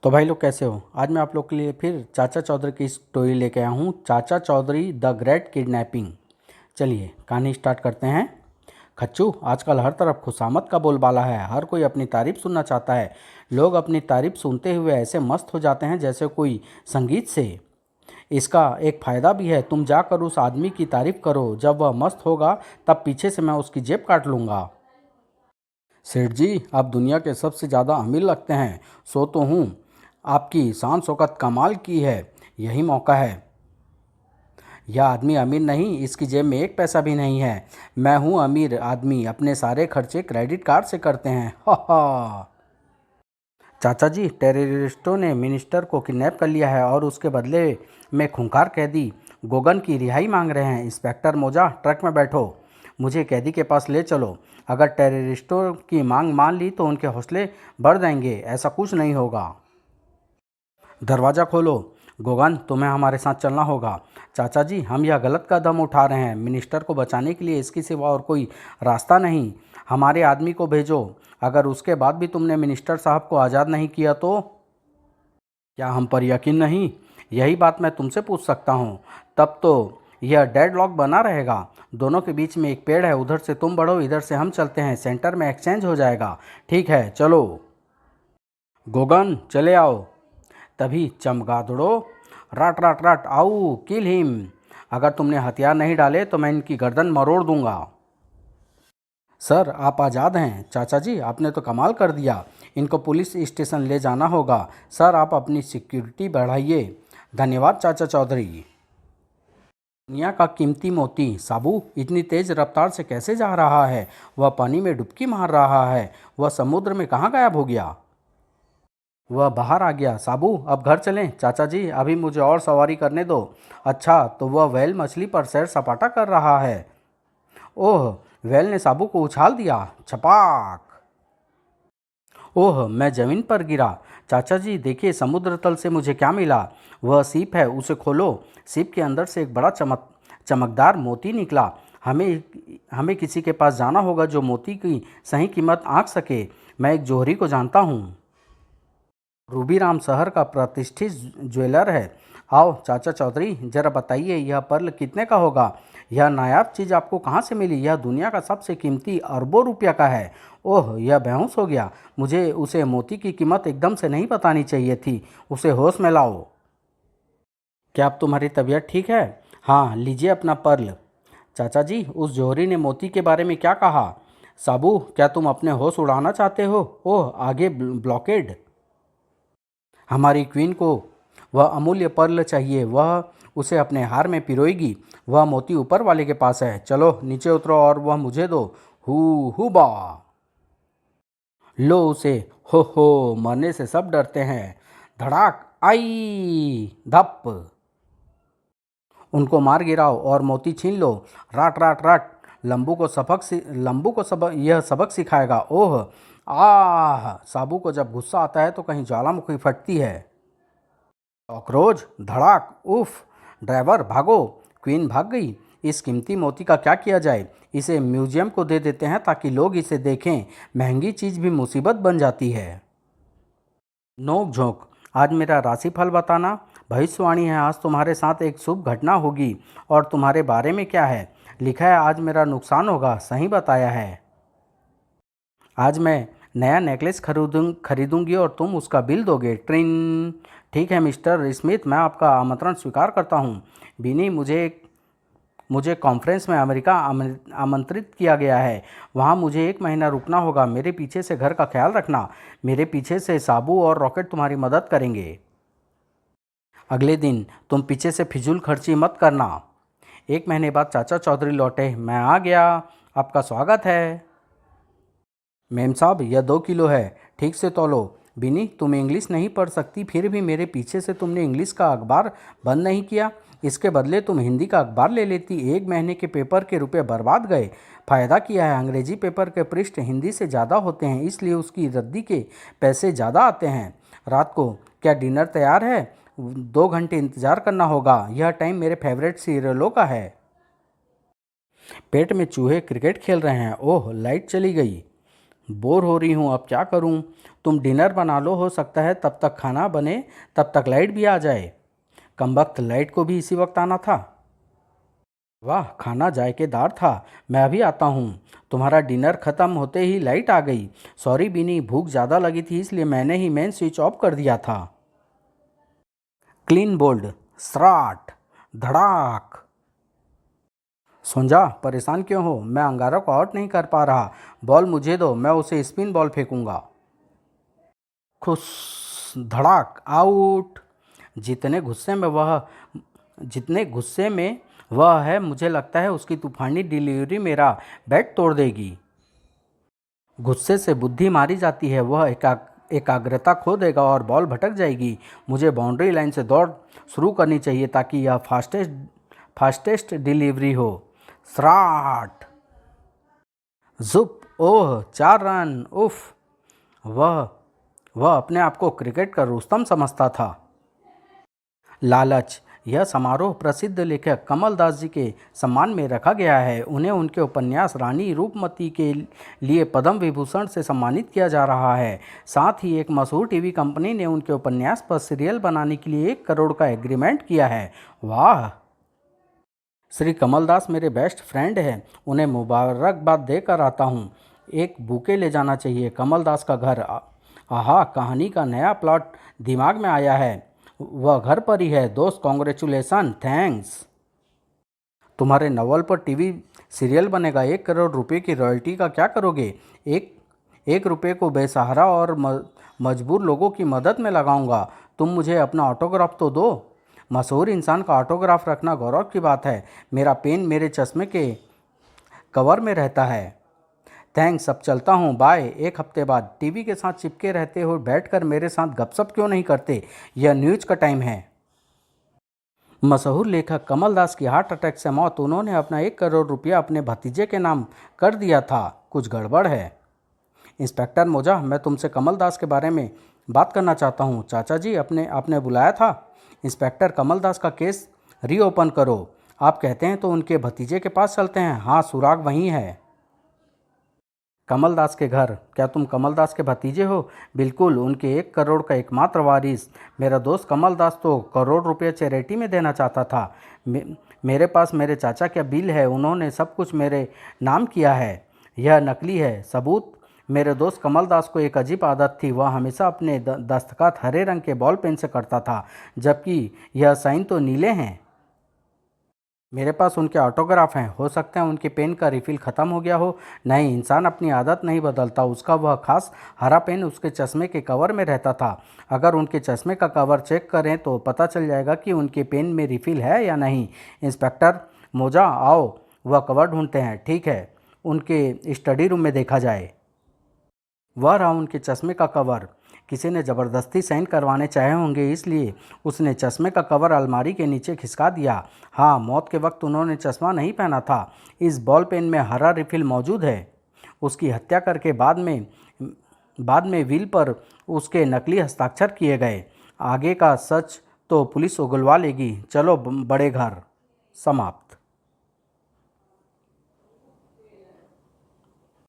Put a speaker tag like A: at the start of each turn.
A: तो भाई लोग कैसे हो। आज मैं आप लोग के लिए फिर चाचा चौधरी की स्टोरी लेके आया हूँ, चाचा चौधरी द ग्रेट किडनैपिंग। चलिए कहानी स्टार्ट करते हैं। खच्चू, आजकल हर तरफ खुशामद का बोलबाला है। हर कोई अपनी तारीफ सुनना चाहता है। लोग अपनी तारीफ सुनते हुए ऐसे मस्त हो जाते हैं जैसे कोई संगीत से। इसका एक फ़ायदा भी है, तुम जाकर उस आदमी की तारीफ करो। जब वह मस्त होगा तब पीछे से मैं उसकी जेब काट लूँगा। सेठ जी, आप दुनिया के सबसे ज़्यादा अमीर लगते हैं। सो तो हूँ, आपकी शान शौकत कमाल की है। यही मौका है। यह आदमी अमीर नहीं, इसकी जेब में एक पैसा भी नहीं है। मैं हूँ अमीर आदमी, अपने सारे खर्चे क्रेडिट कार्ड से करते हैं। हा हा। चाचा जी, टेररिस्टों ने मिनिस्टर को किडनैप कर लिया है और उसके बदले में खूंखार कैदी गोगन की रिहाई मांग रहे हैं। इंस्पेक्टर मोजा, ट्रक में बैठो, मुझे कैदी के पास ले चलो। अगर टेररिस्टों की मांग मान ली तो उनके हौसले बढ़ जाएंगे। ऐसा कुछ नहीं होगा। दरवाज़ा खोलो। गोगन, तुम्हें हमारे साथ चलना होगा। चाचा जी, हम यह गलत कदम उठा रहे हैं। मिनिस्टर को बचाने के लिए इसके सिवा और कोई रास्ता नहीं। हमारे आदमी को भेजो। अगर उसके बाद भी तुमने मिनिस्टर साहब को आज़ाद नहीं किया तो? क्या हम पर यकीन नहीं? यही बात मैं तुमसे पूछ सकता हूँ। तब तो यह डेडलॉक बना रहेगा। दोनों के बीच में एक पेड़ है, उधर से तुम बढ़ो, इधर से हम चलते हैं। सेंटर में एक्सचेंज हो जाएगा। ठीक है, चलो। गोगन, चले आओ। तभी चमगादड़ो, रट रट रट, आओ किल हिम। अगर तुमने हथियार नहीं डाले तो मैं इनकी गर्दन मरोड़ दूंगा। सर, आप आज़ाद हैं। चाचा जी, आपने तो कमाल कर दिया। इनको पुलिस स्टेशन ले जाना होगा। सर, आप अपनी सिक्योरिटी बढ़ाइए। धन्यवाद चाचा चौधरी। दुनिया का कीमती मोती। साबू इतनी तेज रफ्तार से कैसे जा रहा है? वह पानी में डुबकी मार रहा है। वह समुद्र में कहाँ गायब हो गया? वह बाहर आ गया। साबू, अब घर चलें। चाचा जी, अभी मुझे और सवारी करने दो। अच्छा, तो वह व्हेल मछली पर सैर सपाटा कर रहा है। ओह, व्हेल ने साबू को उछाल दिया। छपाक। ओह, मैं जमीन पर गिरा। चाचा जी, देखिए समुद्र तल से मुझे क्या मिला। वह सीप है, उसे खोलो। सीप के अंदर से एक बड़ा चमकदार मोती निकला। हमें हमें किसी के पास जाना होगा जो मोती की सही कीमत आंक सके। मैं एक जोहरी को जानता हूँ। रूबीराम शहर का प्रतिष्ठित ज्वेलर है। आओ चाचा चौधरी, जरा बताइए यह पर्ल कितने का होगा? यह नायाब चीज़ आपको कहाँ से मिली? यह दुनिया का सबसे कीमती अरबों रुपया का है। ओह, यह बेहोश हो गया। मुझे उसे मोती की कीमत एकदम से नहीं बतानी चाहिए थी। उसे होश में लाओ। क्या अब तुम्हारी तबीयत ठीक है? हाँ, लीजिए अपना पर्ल। चाचा जी, उस जौहरी ने मोती के बारे में क्या कहा? साबू, क्या तुम अपने होश उड़ाना चाहते हो? ओह, आगे ब्लॉकेड। हमारी क्वीन को वह अमूल्य पर्ल चाहिए। वह उसे अपने हार में पिरोएगी। वह मोती ऊपर वाले के पास है। चलो नीचे उतरो और वह मुझे दो। हु बा। लो उसे। हो, मरने से सब डरते हैं। धड़ाक, आई धप। उनको मार गिराओ और मोती छीन लो। राट राट राट। लंबू को सबक, यह सबक सिखाएगा। ओह, आह। साबू को जब गुस्सा आता है तो कहीं ज्वालामुखी फटती है। कॉकरोच, धड़ाक, उफ। ड्राइवर भागो। क्वीन भाग गई। इस कीमती मोती का क्या किया जाए? इसे म्यूजियम को दे देते हैं ताकि लोग इसे देखें। महंगी चीज़ भी मुसीबत बन जाती है। नोक झोंक। आज मेरा राशिफल बताना। भविष्यवाणी है, आज तुम्हारे साथ एक शुभ घटना होगी। और तुम्हारे बारे में क्या है? लिखा है आज मेरा नुकसान होगा। सही बताया है। आज मैं नया नेकलेस खरीदूंगी और तुम उसका बिल दोगे। ट्रिन। ठीक है मिस्टर स्मिथ, मैं आपका आमंत्रण स्वीकार करता हूँ। बिनी, मुझे कॉन्फ्रेंस में अमेरिका आमंत्रित किया गया है। वहाँ मुझे 1 महीना रुकना होगा। मेरे पीछे से घर का ख्याल रखना। मेरे पीछे से साबू और रॉकेट तुम्हारी मदद करेंगे। अगले दिन तुम पीछे से फिजूल खर्ची मत करना। 1 महीने बाद चाचा चौधरी लौटे। मैं आ गया, आपका स्वागत है। मेम साहब, यह 2 किलो है। ठीक से तौलो। बिनी, तुम इंग्लिश नहीं पढ़ सकती, फिर भी मेरे पीछे से तुमने इंग्लिश का अखबार बंद नहीं किया। इसके बदले तुम हिंदी का अखबार ले लेती। 1 महीने के पेपर के रुपए बर्बाद गए। फ़ायदा किया है, अंग्रेजी पेपर के पृष्ठ हिंदी से ज़्यादा होते हैं, इसलिए उसकी रद्दी के पैसे ज़्यादा आते हैं। रात को क्या डिनर तैयार है? 2 घंटे इंतज़ार करना होगा। यह टाइम मेरे फेवरेट सीरियलों का है। पेट में चूहे क्रिकेट खेल रहे हैं। ओह, लाइट चली गई। बोर हो रही हूँ, अब क्या करूँ? तुम डिनर बना लो, हो सकता है तब तक खाना बने, तब तक लाइट भी आ जाए। कमबख्त, लाइट को भी इसी वक्त आना था। वाह, खाना जायकेदार था। मैं अभी आता हूँ। तुम्हारा डिनर ख़त्म होते ही लाइट आ गई। सॉरी बिनी, भूख ज़्यादा लगी थी इसलिए मैंने ही मेन स्विच ऑफ कर दिया था। Clean bowled, स्राट, धड़ाक। सोंजा, परेशान क्यों हो? मैं अंगारा को आउट नहीं कर पा रहा। बॉल मुझे दो, मैं उसे स्पिन बॉल फेंकूंगा। खुश, धड़ाक, आउट। जितने गुस्से में वह जितने गुस्से में वह है, मुझे लगता है उसकी तूफानी डिलीवरी मेरा बैट तोड़ देगी। गुस्से से बुद्धि मारी जाती है, वह एकाग्रता खो देगा और बॉल भटक जाएगी। मुझे बाउंड्री लाइन से दौड़ शुरू करनी चाहिए ताकि यह फास्टेस्ट डिलीवरी हो। स्राट, जुप, ओह, 4 रन, उफ। वह वह अपने आप को क्रिकेट का रुस्तम समझता था। लालच, यह समारोह प्रसिद्ध लेखक कमल दास जी के सम्मान में रखा गया है। उन्हें उनके उपन्यास रानी रूपमती के लिए पद्म विभूषण से सम्मानित किया जा रहा है। साथ ही एक मशहूर टीवी कंपनी ने उनके उपन्यास पर सीरियल बनाने के लिए 1 करोड़ का एग्रीमेंट किया है। वाह! श्री कमल दास मेरे बेस्ट फ्रेंड हैं, उन्हें मुबारकबाद देकर आता हूँ। एक बुके ले जाना चाहिए। कमल दास का घर। आहा, कहानी का नया प्लॉट दिमाग में आया है। वह घर पर ही है। दोस्त, कॉन्ग्रेचुलेसन, थैंक्स। तुम्हारे नवल पर टीवी सीरियल बनेगा। 1 करोड़ रुपए की रॉयल्टी का क्या करोगे? एक 1 रुपये को बेसहारा और मजबूर लोगों की मदद में लगाऊंगा। तुम मुझे अपना ऑटोग्राफ तो दो। मशहूर इंसान का ऑटोग्राफ रखना गौरव की बात है। मेरा पेन मेरे चश्मे के कवर में रहता है। थैंक्स, अब चलता हूँ, बाय। 1 हफ्ते बाद। टीवी के साथ चिपके रहते हो, बैठकर मेरे साथ गपशप क्यों नहीं करते? यह न्यूज़ का टाइम है। मशहूर लेखक कमल दास की हार्ट अटैक से मौत। उन्होंने अपना 1 करोड़ रुपया अपने भतीजे के नाम कर दिया था। कुछ गड़बड़ है। इंस्पेक्टर मोजा, मैं तुमसे कमल दास के बारे में बात करना चाहता हूँ। चाचा जी, आपने बुलाया था? इंस्पेक्टर, कमल दास का केस रीओपन करो। आप कहते हैं तो उनके भतीजे के पास चलते हैं। हाँ, सुराग वहीं है। कमल दास के घर। क्या तुम कमल दास के भतीजे हो? बिल्कुल, उनके 1 करोड़ का एकमात्र वारिस। मेरा दोस्त कमल दास तो करोड़ रुपये चैरिटी में देना चाहता था। मेरे पास मेरे चाचा का बिल है, उन्होंने सब कुछ मेरे नाम किया है। यह नकली है। सबूत? मेरे दोस्त कमल दास को एक अजीब आदत थी। वह हमेशा अपने दस्तखत हरे रंग के बॉल पेन से करता था, जबकि यह साइन तो नीले हैं। मेरे पास उनके ऑटोग्राफ हैं। हो सकता है उनके पेन का रिफ़िल ख़त्म हो गया हो। नहीं, इंसान अपनी आदत नहीं बदलता। उसका वह खास हरा पेन उसके चश्मे के कवर में रहता था। अगर उनके चश्मे का कवर चेक करें तो पता चल जाएगा कि उनके पेन में रिफ़िल है या नहीं। इंस्पेक्टर मोजा, आओ वह कवर ढूंढते हैं। ठीक है, उनके स्टडी रूम में देखा जाए। वह रहा उनके चश्मे का कवर। किसी ने ज़बरदस्ती साइन करवाने चाहे होंगे, इसलिए उसने चश्मे का कवर अलमारी के नीचे खिसका दिया। हाँ, मौत के वक्त उन्होंने चश्मा नहीं पहना था। इस बॉल पेन में हरा रिफिल मौजूद है। उसकी हत्या करके बाद में विल पर उसके नकली हस्ताक्षर किए गए। आगे का सच तो पुलिस उगलवा लेगी। चलो बड़े घर। समाप्त।